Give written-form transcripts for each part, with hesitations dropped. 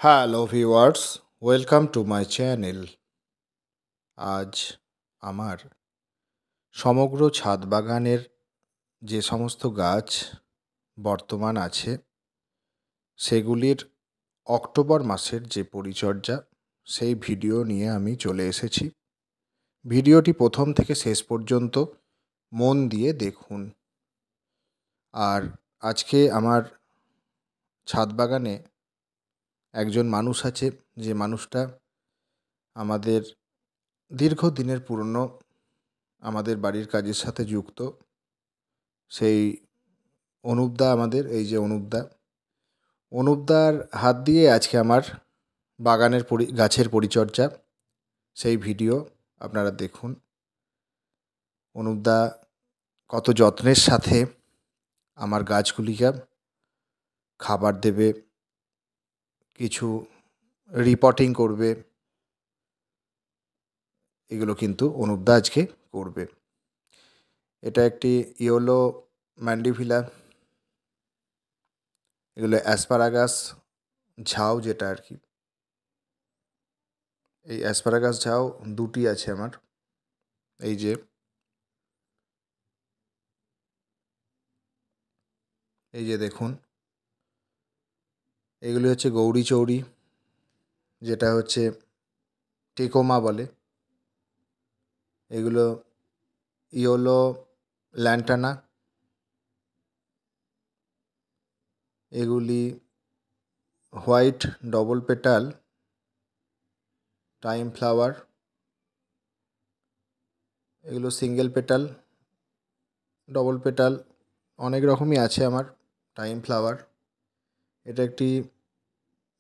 Hello viewers, welcome to my channel. আজ আমার সমগ্র ছাদ বাগানের যে সমস্ত গাছ বর্তমান আছে সেগুলির অক্টোবর মাসের যে পরিচর্যা সেই ভিডিও নিয়ে আমি চলে এসেছি। ভিডিওটি প্রথম থেকে শেষ পর্যন্ত মন দিয়ে দেখুন। আর আজকে আমার ছাদ বাগানে একজন মানুষ আছে, যে মানুষটা আমাদের দীর্ঘদিনের পুরনো আমাদের বাড়ির কাজের সাথে যুক্ত। সেই অনুপদা, আমাদের এই যে অনুপদার হাত দিয়ে আজকে আমার বাগানের গাছের পরিচর্যা সেই ভিডিও আপনারা দেখুন। অনুপদা কত যত্নের সাথে আমার গাছগুলিকে খাবার দেবে, কিছু রিপোর্টিং করবে, এগুলো কিন্তু অনুপদা আজকে করবে। এটা একটি ইয়েলো ম্যান্ডিভিলা, এগুলো অ্যাসপারাগাস ঝাউ, যেটা আর কি। এই অ্যাসপারাগাস ঝাউ দুটি আছে আমার। এই যে দেখুন, এগুলি হচ্ছে গৌরী চৌরি, যেটা হচ্ছে টেকোমা বলে। এগুলো ইয়েলো ল্যান্টানা, এগুলি white double petal time flower, এগুলো সিঙ্গেল পেটাল, ডবল পেটাল, অনেক রকমই আছে আমার টাইম ফ্লাওয়ার। এটা একটি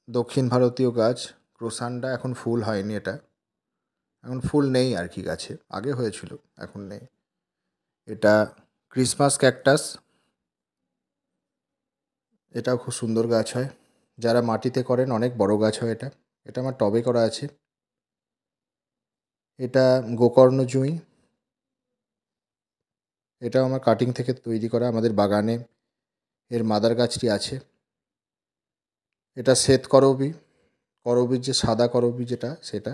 দক্ষিণ ভারতীয় গাছ, ক্রোসান্ডা। এখন ফুল হয়নি, এটা এখন ফুল নেই আর কি গাছে, আগে হয়েছিল, এখন নেই। এটা ক্রিসমাস ক্যাকটাস, এটাও খুব সুন্দর গাছ হয়, যারা মাটিতে করেন অনেক বড় গাছ হয় এটা। এটা আমার টবে করা আছে। এটা গোকর্ণ জুঁই, এটাও আমার কাটিং থেকে তৈরি করা, আমাদের বাগানে এর মাদার গাছটি আছে। এটা শ্বেত করবী, করবীর যে সাদা করবী যেটা, সেটা।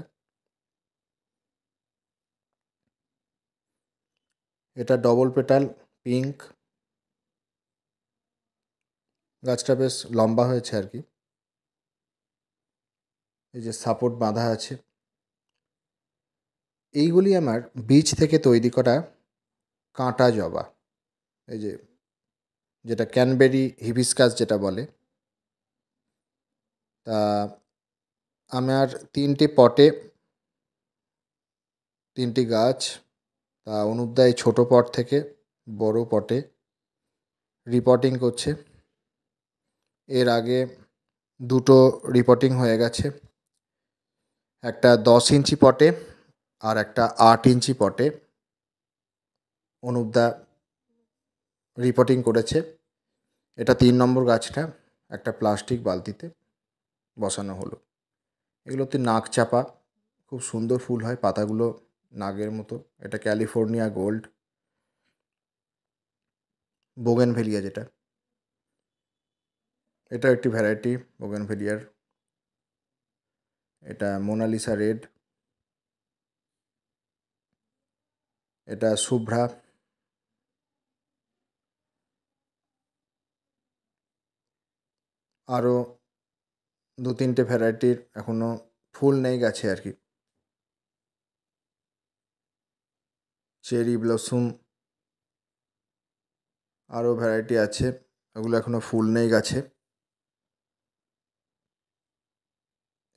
এটা ডবল পেটাল পিঙ্ক, গাছটা বেশ লম্বা হয়েছে আর কি, এই যে সাপোর্ট বাঁধা আছে। এইগুলি আমার বীজ থেকে তৈরি করা কাঁটা জবা, এই যে যেটা ক্যানবেরি হিবিস্কাস যেটা বলে। তা আমার 3টি পটে 3টি গাছ, তা অনুপদা এই ছোটো পট থেকে বড় পটে রিপোর্টিং করছে। এর আগে দুটো রিপোর্টিং হয়ে গেছে, একটা 10 ইঞ্চি পটে আর একটা 8 ইঞ্চি পটে অনুপদা রিপোর্টিং করেছে। এটা 3 নম্বর গাছটা একটা প্লাস্টিক বালতিতে বসানো হলো। এগুলোতে নাক চাপা, খুব সুন্দর ফুল হয়, পাতাগুলো নাগের মতো। এটা ক্যালিফোর্নিয়া গোল্ড, বোগেনভেলিয়া যেটা, এটা একটি ভ্যারাইটি বোগেনভেলিয়ার। এটা মোনালিসা রেড, এটা শুভ্রা, আরও 2-3টে ভ্যারাইটির এখনও ফুল নেই গাছে আর কি। চেরি ব্লসুম, আরও ভ্যারাইটি আছে, ওগুলো এখনও ফুল নেই গাছে।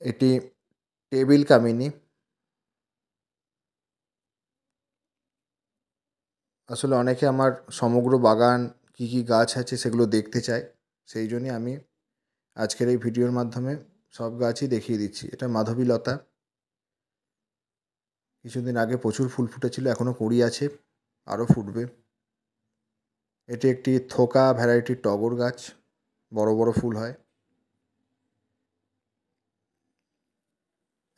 এটি টেবিল কামিনী। আসলে অনেকে আমার সমগ্র বাগান কী কী গাছ আছে সেগুলো দেখতে চায়, সেই জন্যই আমি আজকের এই ভিডিওর মাধ্যমে সব গাছই দেখিয়ে দিচ্ছি। এটা মাধবীলতা, কিছুদিন আগে প্রচুর ফুল ফুটেছিল, এখনও কুঁড়ি আছে, আরও ফুটবে। এটি একটি থোকা ভ্যারাইটির টগর গাছ, বড় বড় ফুল হয়।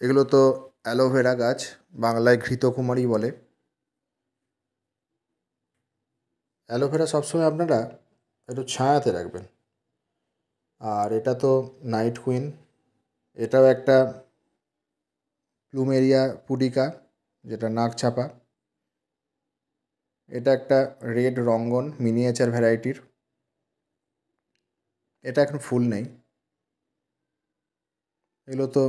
এগুলো তো অ্যালোভেরা গাছ, বাংলায় ঘৃতকুমারী বলে। অ্যালোভেরা সবসময় আপনারা একটু ছায়াতে রাখবেন। আর এটা তো নাইট কুইন, এটাও একটা প্লুমেরিয়া পুডিকা, যেটা নাক চাপা। এটা একটা রেড রঙ্গন মিনিয়েচার ভ্যারাইটির। এটা এখন ফুল নেই। এগুলো তো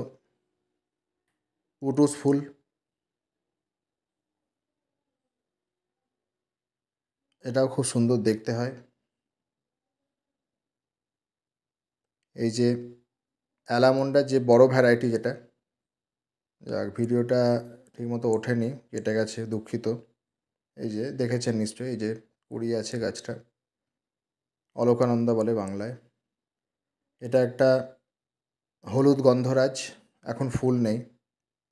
পুটুস ফুল। এটাও খুব সুন্দর দেখতে হয়। এই যে অ্যালামন্ডার যে বড় ভ্যারাইটি, যেটা যাক ভিডিওটা ঠিকমতো ওঠেনি, কেটে গেছে, দুঃখিত। এই যে দেখেছেন নিশ্চয়ই, এই যে কুড়ি আছে গাছটা, অলকানন্দা বলে বাংলায়। এটা একটা হলুদ গন্ধরাজ, এখন ফুল নেই।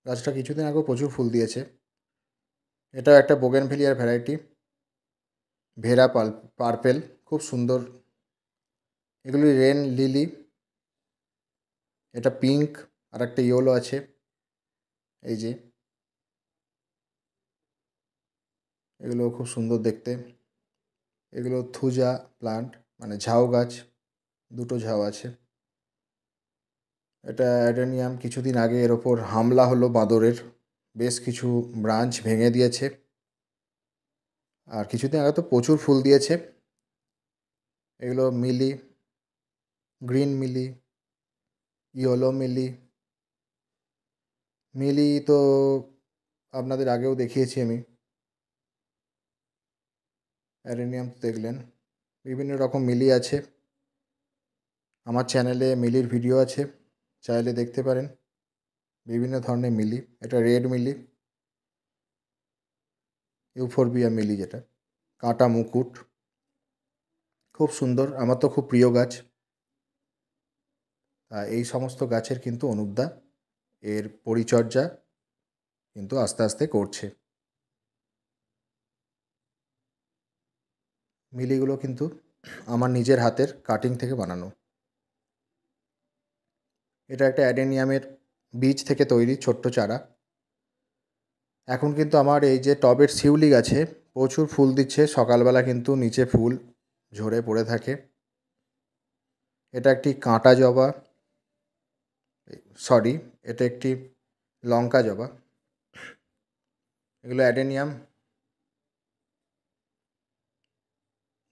গাছটা কিছুদিন আগেও প্রচুর ফুল দিয়েছে। এটাও একটা বোগেনভেলিয়ার ভ্যারাইটি, ভেরা পার্পেল, খুব সুন্দর। এগুলি রেন লিলি। এটা পিঙ্ক, আর একটা ইয়েলো আছে। এই যে এগুলো খুব সুন্দর দেখতে। এগুলো থুজা প্লান্ট, মানে ঝাউ গাছ, দুটো ঝাউ আছে। এটা অ্যাডেনিয়াম। কিছুদিন আগে এর ওপর হামলা হলো বাঁদরের, বেশ কিছু ব্রাঞ্চ ভেঙে দিয়েছে। আর কিছুদিন আগে তো প্রচুর ফুল দিয়েছে। এগুলো মিলি, গ্রিন মিলি, ইয়েলো মিলি। মিলি তো আপনাদের আগেও দেখিয়েছি আমি। অ্যাডেনিয়াম তো দেখলেন। বিভিন্ন রকম মিলি আছে। আমার চ্যানেলে মিলির ভিডিও আছে, চাইলে দেখতে পারেন। বিভিন্ন ধরনের মিলি। এটা রেড মিলি, ইউফোরবিয়া মিলি, যেটা কাঁটা মুকুট, খুব সুন্দর। আমার তো খুব প্রিয় গাছ। এই সমস্ত গাছের কিন্তু অনুপদা এর পরিচর্যা কিন্তু আস্তে আস্তে করছে। মিলিগুলো কিন্তু আমার নিজের হাতের কাটিং থেকে বানানো। এটা একটা অ্যাডেনিয়ামের বীজ থেকে তৈরি ছোট্ট চারা। এখন কিন্তু আমার এই যে টবের শিউলি গাছে প্রচুর ফুল দিচ্ছে। সকালবেলা কিন্তু নিচে ফুল ঝরে পড়ে থাকে। এটা একটি কাঁটা জবা, সরি, এটা একটি লঙ্কা জবা। এগুলো অ্যাডেনিয়াম,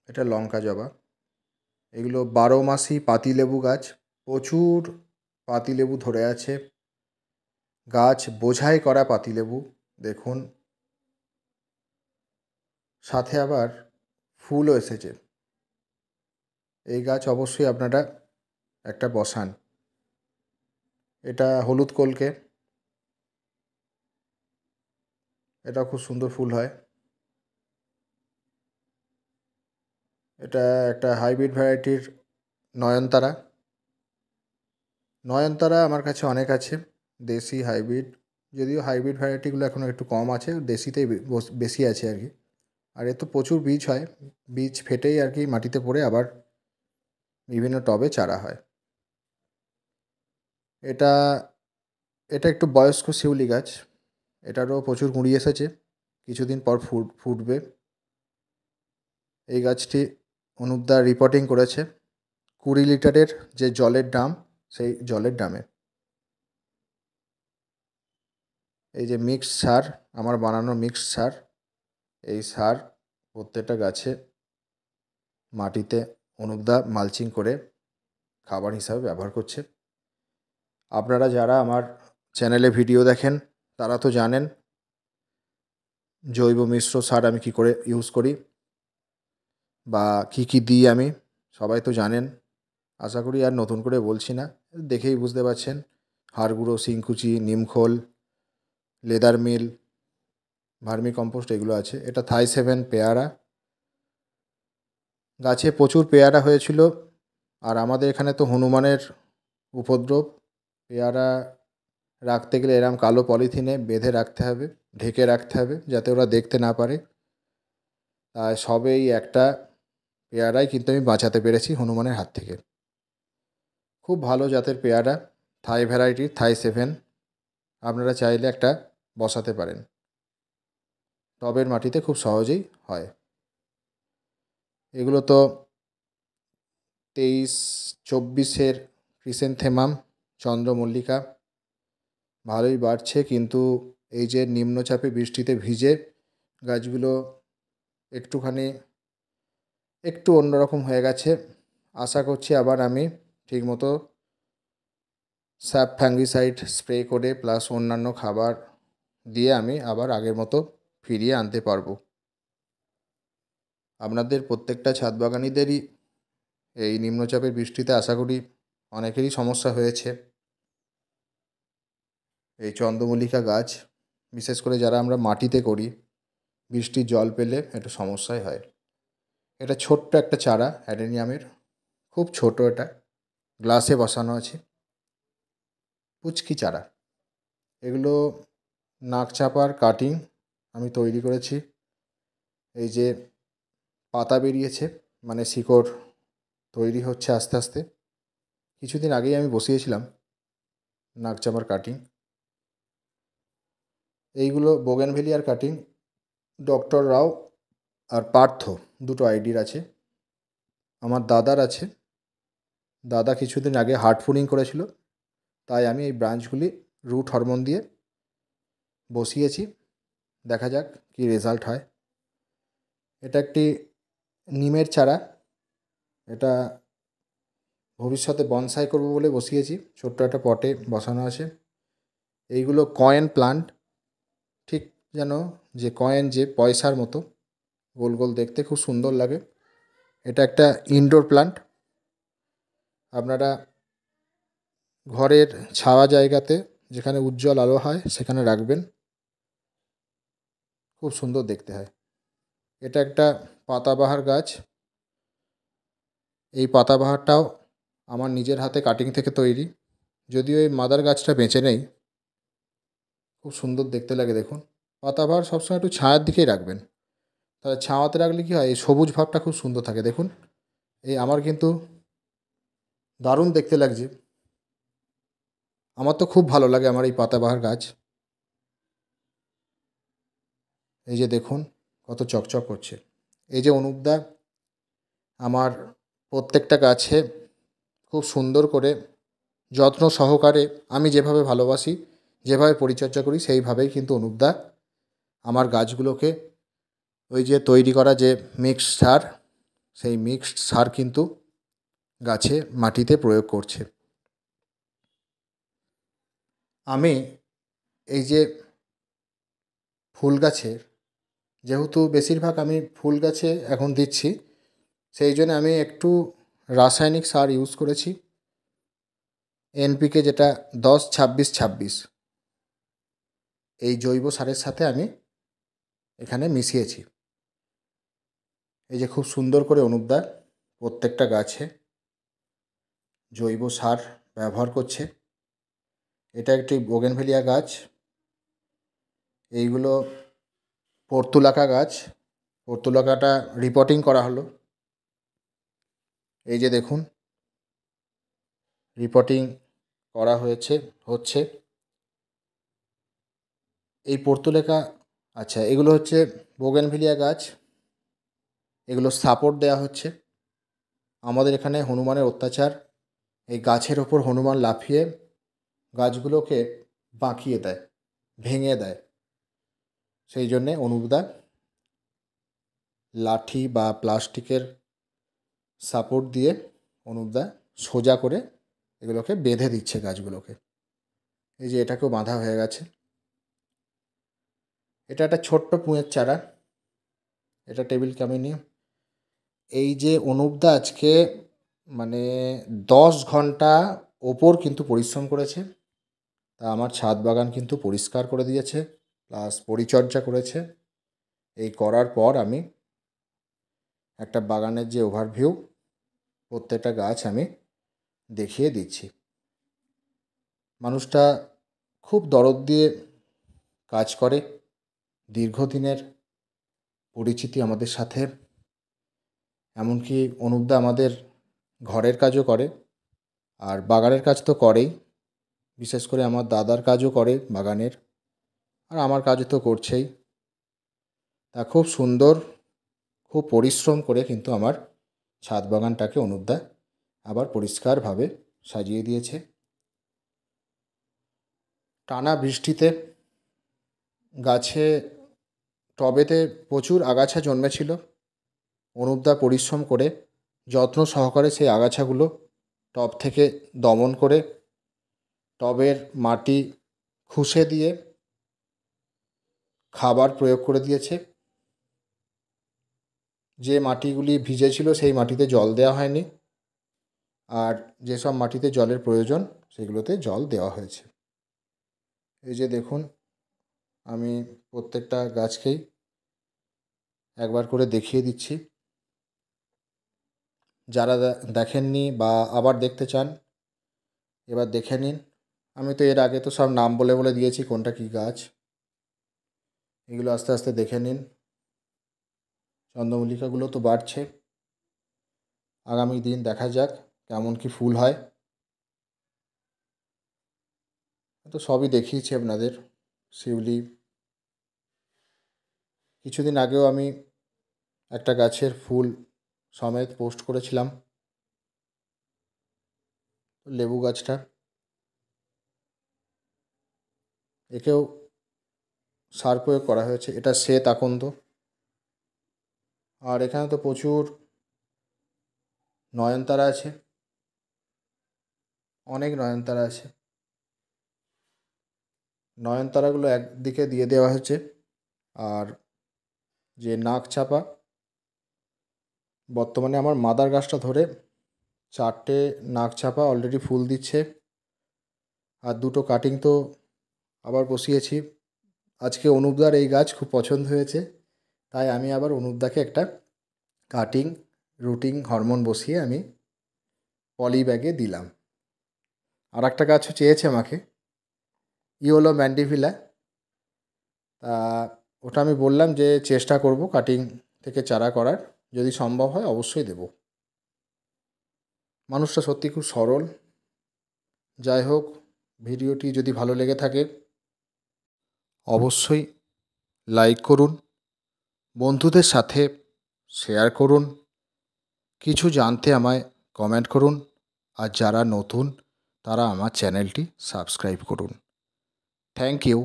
এটা লঙ্কা জবা। এগুলো 12 মাসি পাতিলেবু গাছ, প্রচুর পাতিলেবু ধরে আছে। গাছ বোঝাই করা পাতিলেবু, দেখুন। সাথে আবার ফুলও এসেছে। এই গাছ অবশ্যই আপনারা একটা বসান। এটা হলুদ কলকে, এটা খুব সুন্দর ফুল হয়। এটা একটা হাইব্রিড ভ্যারাইটির নয়নতারা। নয়নতারা আমার কাছে অনেক আছে, দেশি হাইব্রিড। যদিও হাইব্রিড ভ্যারাইটিগুলো এখন একটু কম আছে, দেশিতেই বেশি আছে আর কি। আর এর তো প্রচুর বীজ হয়, বীজ ফেটেই আর কি মাটিতে পড়ে আবার বিভিন্ন টবে চারা হয়। এটা এটা একটু বয়স্ক শিউলি গাছ। এটারও প্রচুর কুঁড়ি এসেছে, কিছুদিন পর ফুটবে। এই গাছটি অনুপদা রিপোর্টিং করেছে 20 লিটারের যে জলের ড্রাম, সেই জলের ড্রামে। এই যে মিক্সড সার, আমার বানানো মিক্সড সার, এই সার প্রত্যেকটা গাছে মাটিতে অনুপদা মালচিং করে খাবার হিসাবে ব্যবহার করছে। আপনারা যারা আমার চ্যানেলে ভিডিও দেখেন তারা তো জানেন জৈব মিশ্র সার আমি কী করে ইউজ করি বা কী কী দিই আমি, সবাই তো জানেন। আশা করি আর নতুন করে বলছি না, দেখেই বুঝতে পারছেন। হাড় গুঁড়ো, শিংকুচি, নিমখোল, লেদার মিল, ভার্মি কম্পোস্ট, এগুলো আছে। এটা থাই 7 পেয়ারা। গাছে প্রচুর পেয়ারা হয়েছিল। আর আমাদের এখানে তো হনুমানের উপদ্রব। পেয়ারা রাখতে গেলে এরম কালো পলিথিনে বেঁধে রাখতে হবে, ঢেকে রাখতে হবে, যাতে ওরা দেখতে না পারে। তাই সবেই একটা পেয়ারাই কিন্তু আমি বাঁচাতে পেরেছি হনুমানের হাত থেকে। খুব ভালো জাতের পেয়ারা, থাই ভ্যারাইটির থাই 7। আপনারা চাইলে একটা বসাতে পারেন, টবের মাটিতে খুব সহজেই হয়। এগুলো তো 23-24-এর ক্রিসেন্থেমাম, চন্দ্রমল্লিকা ভালোই বাড়ছে, কিন্তু এই যে নিম্নচাপে বৃষ্টিতে ভিজে গাছগুলো একটু অন্যরকম হয়ে গেছে। আশা করছি আবার আমি ঠিকমতো স্যাপ ফ্যাঙ্গিসাইড স্প্রে করে প্লাস অন্যান্য খাবার দিয়ে আমি আবার আগের মতো ফিরিয়ে আনতে পারবো। আপনাদের প্রত্যেকটা ছাদ বাগানিদেরই এই নিম্নচাপের বৃষ্টিতে আশা করি অনেকেরই সমস্যা হয়েছে। এই চন্দ্রমল্লিকা গাছ বিশেষ করে যারা আমরা মাটিতে করি, বৃষ্টির জল পেলে একটু সমস্যাই হয়। এটা ছোট্ট একটা চারা অ্যাডেনিয়ামের, খুব ছোট, এটা গ্লাসে বসানো আছে, পুচকি চারা। এগুলো নাক চাপার কাটিং আমি তৈরি করেছি। এই যে পাতা বেরিয়েছে, মানে শিকড় তৈরি হচ্ছে আস্তে আস্তে। কিছুদিন আগেই আমি বসিয়েছিলাম নাক চাপার কাটিং। এইগুলো বোগেনভেলিয়ার কাটিং, ডক্টর রাও আর পার্থ দুটো আইডির আছে। আমার দাদার আছে, দাদা কিছুদিন আগে হার্ট ফুডিং করেছিল, তাই আমি এই ব্রাঞ্চগুলি রুট হরমোন দিয়ে বসিয়েছি। দেখা যাক কী রেজাল্ট হয়। এটা একটি নিমের চারা, এটা ভবিষ্যতে বনসাই করব বলে বসিয়েছি, ছোট্ট একটা পটে বসানো আছে। এইগুলো কয়েন প্লান্ট, ঠিক যেন যে কয়েন, যে পয়সার মতো গোল গোল দেখতে, খুব সুন্দর লাগে। এটা একটা ইনডোর প্লান্ট, আপনারা ঘরের ছাওয়া জায়গাতে যেখানে উজ্জ্বল আলো হয় সেখানে রাখবেন, খুব সুন্দর দেখতে হয়। এটা একটা পাতাবাহার গাছ। এই পাতাবাহারটাও আমার নিজের হাতে কাটিং থেকে তৈরি, যদিও এই মাদার গাছটা বেঁচে নেই। খুব সুন্দর দেখতে লাগে দেখুন। পাতাবাহার সবসময় একটু ছায়ার দিকেই রাখবেন, তাহলে ছাওয়াতে রাখলে কী হয়, এই সবুজ ভাবটা খুব সুন্দর থাকে দেখুন। এই আমার কিন্তু দারুণ দেখতে লাগছে, আমার তো খুব ভালো লাগে আমার এই পাতাবাহার গাছ। এই যে দেখুন কত চকচক করছে। এই যে অনুপদা আমার প্রত্যেকটা গাছে খুব সুন্দর করে যত্ন সহকারে, আমি যেভাবে ভালোবাসি, যেভাবে পরিচর্যা করি, সেইভাবেই কিন্তু অনুপদা আমার গাছগুলোকে ওই যে তৈরি করা যে মিক্সড সার, সেই মিক্সড সার কিন্তু গাছে মাটিতে প্রয়োগ করছে। আমি এই যে ফুল গাছের, যেহেতু বেশিরভাগ আমি ফুল গাছে এখন দিচ্ছি, সেই জন্য আমি একটু রাসায়নিক সার ইউজ করেছি। এনপিকে, যেটা 10-26-26, এই জৈব সারের সাথে আমি এখানে মিশিয়েছি। এই যে খুব সুন্দর করে অনুপদা প্রত্যেকটা গাছে জৈব সার ব্যবহার করছে। এটা একটি বোগেনভেলিয়া গাছ, এইগুলো পর্তুলাকা গাছ। পর্তুলাকাটা রিপোর্টিং করা হলো, এই যে দেখুন রিপোর্টিং করা হচ্ছে। এই পর্তুলাকা, আচ্ছা, এগুলো হচ্ছে বোগেনভেলিয়া গাছ, এগুলো সাপোর্ট দেওয়া হচ্ছে। আমাদের এখানে হনুমানের অত্যাচার, এই গাছের ওপর হনুমান লাফিয়ে গাছগুলোকে বাঁকিয়ে দেয়, ভেঙে দেয়, সেই জন্যে অনুপদা লাঠি বা প্লাস্টিকের সাপোর্ট দিয়ে অনুপদা সোজা করে এগুলোকে বেঁধে দিচ্ছে গাছগুলোকে। এই যে এটাকেও বাঁধা হয়ে গেছে। এটা একটা ছোট্ট পুঁয়ের চারা, এটা টেবিল ক্যামিনিয়াম। এই যে অনুপদা আজকে মানে 10 ঘন্টা ওপর কিন্তু পরিশ্রম করেছে, তা আমার ছাদ বাগান কিন্তু পরিষ্কার করে দিয়েছে, প্লাস পরিচর্যা করেছে। এই করার পর আমি একটা বাগানের যে ওভারভিউ, প্রত্যেকটা গাছ আমি দেখিয়ে দিচ্ছি। মানুষটা খুব দরদ দিয়ে কাজ করে, দীর্ঘদিনের পরিচিতি আমাদের সাথে। এমনকি অনুপদা আমাদের ঘরের কাজও করে, আর বাগানের কাজ তো করেই, বিশেষ করে আমার দাদার কাজও করে বাগানের, আর আমার কাজও তো করছেই। তা খুব সুন্দর, খুব পরিশ্রম করে কিন্তু আমার ছাদ বাগানটাকে অনুপদা আবার পরিষ্কারভাবে সাজিয়ে দিয়েছে। টানা বৃষ্টিতে গাছে টবেতে প্রচুর আগাছা জন্মেছিল। অনুপদা পরিশ্রম করে যত্ন সহকারে সেই আগাছাগুলো টব থেকে দমন করে টবের মাটি খুসে দিয়ে খাবার প্রয়োগ করে দিয়েছে। যে মাটিগুলি ভিজে ছিল সেই মাটিতে জল দেওয়া হয়নি, আর যেসব মাটিতে জলের প্রয়োজন সেগুলোতে জল দেওয়া হয়েছে। এই যে দেখুন, আমি প্রত্যেকটা গাছকেই একবার করে দেখিয়ে দিচ্ছি। যারা দেখেননি বা আবার দেখতে চান এবার দেখে নিন। আমি তো এর আগে তো সব নাম বলে বলে দিয়েছি কোনটা কী গাছ, এগুলো আস্তে আস্তে দেখে নিন। চন্দ্রমল্লিকাগুলো তো বাড়ছে, আগামী দিন দেখা যাক কেমন কি ফুল হয়। তো সবই দেখিয়েছি আপনাদের। শিউলি, কিছুদিন আগেও আমি একটা গাছের ফুল সমেত পোস্ট করেছিলাম। লেবু গাছটা, একেও সার প্রয়োগ করা হয়েছে। এটা শ্বেত আকন্দ। আর এখানে তো প্রচুর নয়নতারা আছে, অনেক নয়নতারা আছে। নয়নতারাগুলো একদিকে দিয়ে দেওয়া হয়েছে। আর যে নাক চাপা, বর্তমানে আমার মাদার গাছটা ধরে 4টে নাক চাপা অলরেডি ফুল দিচ্ছে, আর 2টো কাটিং তো আবার বসিয়েছি। আজকে অনুপদার এই গাছ খুব পছন্দ হয়েছে, তাই আমি আবার অনুপদাকে একটা কাটিং রুটিং হরমোন বসিয়ে আমি পলি ব্যাগে দিলাম। আর একটা গাছও চেয়েছে আমাকে, ইয়োলো ম্যান্ডিভিলা। তা ওটা আমি বললাম যে চেষ্টা করব কাটিং থেকে চারা করার, যদি সম্ভব হয় অবশ্যই দেব। মানুষটা সত্যি খুব সরল। যাই হোক, ভিডিওটি যদি ভালো লেগে থাকে অবশ্যই লাইক করুন, বন্ধুদের সাথে শেয়ার করুন, কিছু জানতে আমায় কমেন্ট করুন, আর যারা নতুন তারা আমার চ্যানেলটি সাবস্ক্রাইব করুন। Thank you.